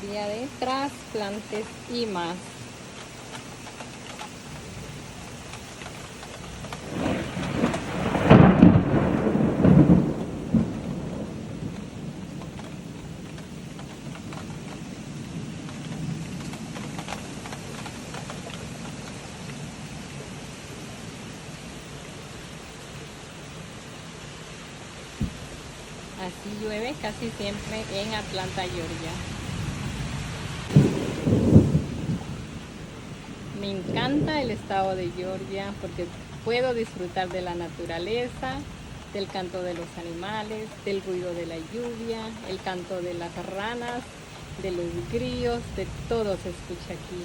Día de trasplantes y más. Así llueve casi siempre en Atlanta, Georgia. Me encanta el estado de Georgia porque puedo disfrutar de la naturaleza, del canto de los animales, del ruido de la lluvia, el canto de las ranas, de los grillos, de todo se escucha aquí.